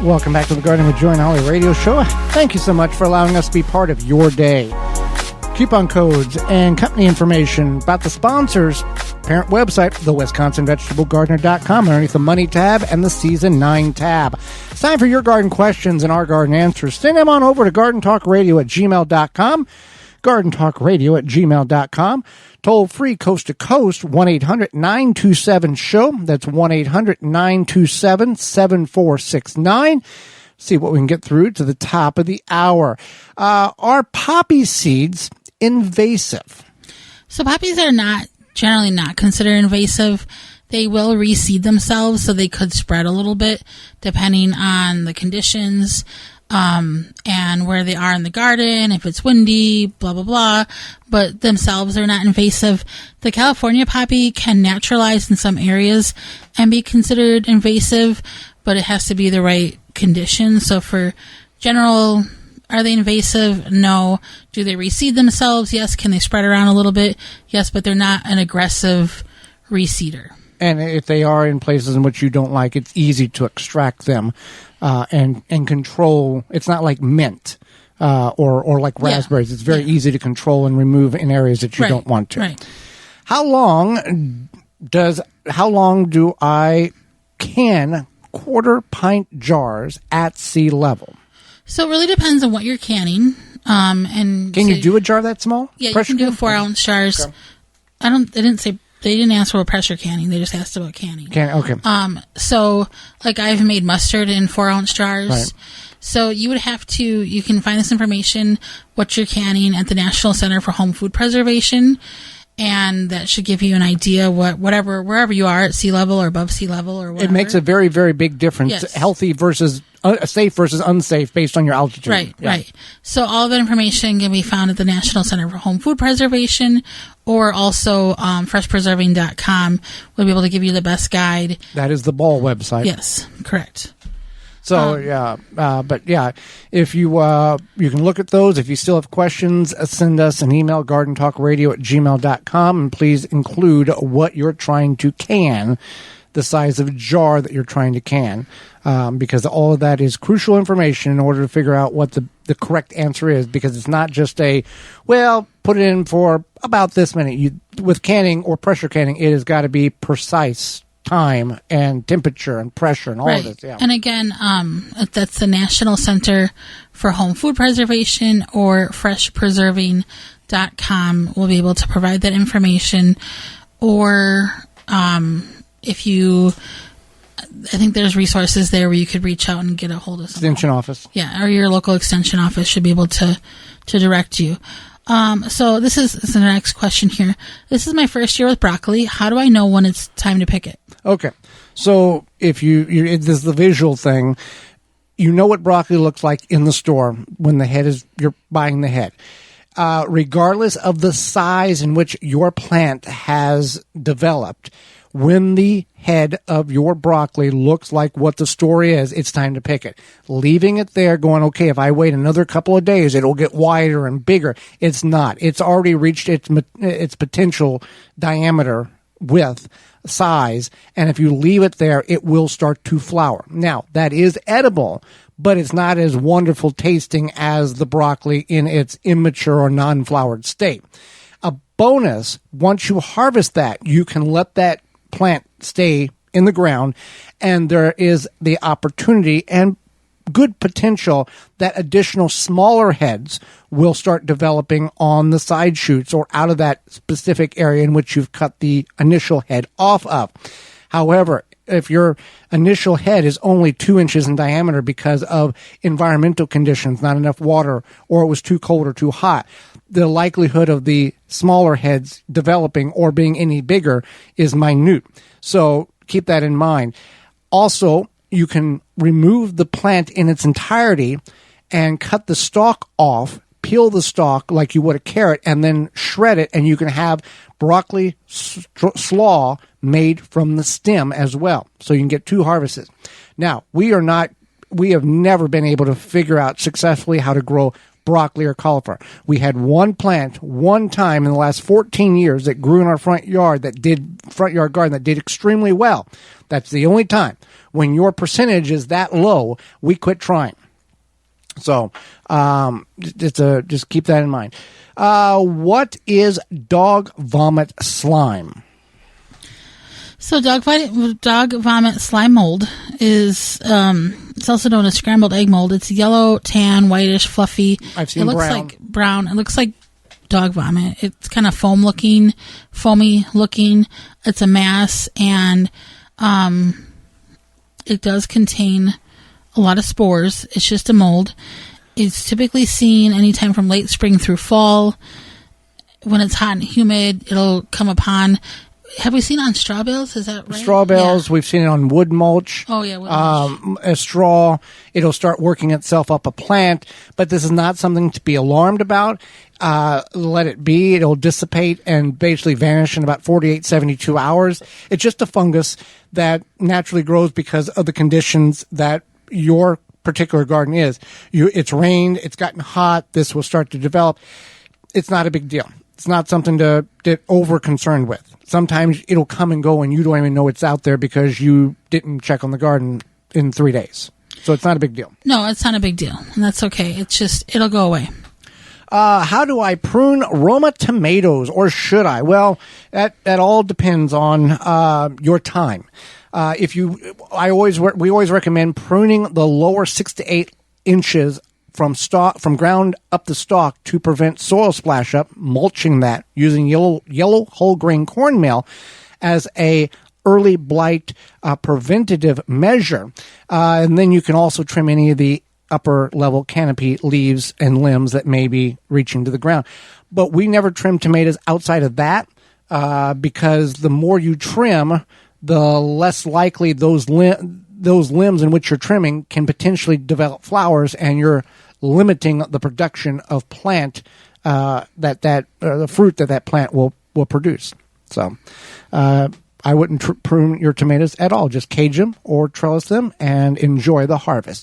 Welcome back to the Gardening with Joy and Holly radio show. Thank you so much for allowing us to be part of your day. Coupon codes and company information about the sponsors, parent website, the WisconsinVegetableGardener.com, underneath the Money tab and the Season 9 tab. It's time for your garden questions and our garden answers. Send them on over to GardenTalkRadio@gmail.com. GardenTalkRadio@gmail.com. Toll free coast to coast, 1-800-927-SHOW. That's 1-800-927-7469. See what we can get through to the top of the hour. Are poppy seeds invasive? So poppies are generally not considered invasive. They will reseed themselves, so they could spread a little bit depending on the conditions. And where they are in the garden, if it's windy, blah, blah, blah, but themselves are not invasive. The California poppy can naturalize in some areas and be considered invasive, but it has to be the right conditions. So for general, are they invasive? No. Do they reseed themselves? Yes. Can they spread around a little bit? Yes, but they're not an aggressive reseeder. And if they are in places in which you don't like, it's easy to extract them and control. It's not like mint or like raspberries. It's very easy to control and remove in areas that you don't want to. Right. How long do I can quarter-pint jars at sea level? So it really depends on what you're canning. And can you do a jar that small? Yeah, you can do 4-ounce jars. Okay. They didn't ask for pressure canning. They just asked about canning. Okay. So, like, I've made mustard in 4-ounce jars. Right. So you would have to, you can find this information, what you're canning, at the National Center for Home Food Preservation. And that should give you an idea wherever you are at sea level or above sea level or whatever. It makes a very, very big difference. Yes. Healthy versus safe versus unsafe based on your altitude. Right. So all that information can be found at the National Center for Home Food Preservation, or also freshpreserving.com will be able to give you the best guide. That is the ball website. Yes, correct. So, if you can look at those. If you still have questions, send us an email, gardentalkradio@gmail.com, and please include what you're trying to can, the size of jar that you're trying to can, because all of that is crucial information in order to figure out what the correct answer is, because it's not just put it in for about this many. With canning or pressure canning, it has got to be precise time and temperature and pressure and all of this. Yeah. And again, that's the National Center for Home Food Preservation, or freshpreserving.com will be able to provide that information. Or I think there's resources there where you could reach out and get a hold of someone. Extension office. Yeah, or your local extension office should be able to direct you. So this is the next question here. This is my first year with broccoli. How do I know when it's time to pick it? Okay. So if this is the visual thing, you know what broccoli looks like in the store when you're buying the head. Regardless of the size in which your plant has developed, when the head of your broccoli looks like what the store is, it's time to pick it. Leaving it there going, okay, if I wait another couple of days, it'll get wider and bigger. It's not. It's already reached its potential diameter, width, size, and if you leave it there, it will start to flower. Now, that is edible, but it's not as wonderful tasting as the broccoli in its immature or non-flowered state. A bonus, once you harvest that, you can let that plant stay in the ground, and there is the opportunity and good potential that additional smaller heads will start developing on the side shoots or out of that specific area in which you've cut the initial head off of. However, if your initial head is only 2 inches in diameter because of environmental conditions, not enough water, or it was too cold or too hot, the likelihood of the smaller heads developing or being any bigger is minute. So keep that in mind. Also, you can remove the plant in its entirety and cut the stalk off, peel the stalk like you would a carrot, and then shred it, and you can have broccoli slaw made from the stem as well. So you can get 2 harvests. Now, we have never been able to figure out successfully how to grow broccoli or cauliflower. We had one plant, one time in the last 14 years that grew in our front yard garden that did extremely well. That's the only time. When your percentage is that low, we quit trying. So just keep that in mind. What is dog vomit slime? So dog vomit slime mold is it's also known as scrambled egg mold. It's yellow, tan, whitish, fluffy. I've seen it looks brown. like brown. It looks like dog vomit. It's kind of foamy looking. It's a mass, and it does contain a lot of spores. It's just a mold. It's typically seen anytime from late spring through fall. When it's hot and humid, it'll come upon. Have we seen it on straw bales? Is that right? Straw bales. Yeah. We've seen it on wood mulch. Oh, yeah. Wood mulch. A straw. It'll start working itself up a plant, but this is not something to be alarmed about. Let it be. It'll dissipate and basically vanish in about 48, 72 hours. It's just a fungus that naturally grows because of the conditions that your particular garden is. It's rained. It's gotten hot. This will start to develop. It's not a big deal. It's not something to get over concerned with. Sometimes it'll come and go and you don't even know it's out there because you didn't check on the garden in 3 days. So it's not a big deal. No, it's not a big deal. And that's okay. It's just, it'll go away. How do I prune Roma tomatoes, or should I? Well, that all depends on your time. We always recommend pruning the lower 6 to 8 inches from ground up the stalk to prevent soil splash up, mulching that using yellow whole grain cornmeal as a early blight preventative measure. And then you can also trim any of the upper level canopy leaves and limbs that may be reaching to the ground. But we never trim tomatoes outside of that because the more you trim, the less likely those limbs in which you're trimming can potentially develop flowers, and you're limiting the production of plant the fruit that plant will produce. So I wouldn't prune your tomatoes at all. Just cage them or trellis them and enjoy the harvest.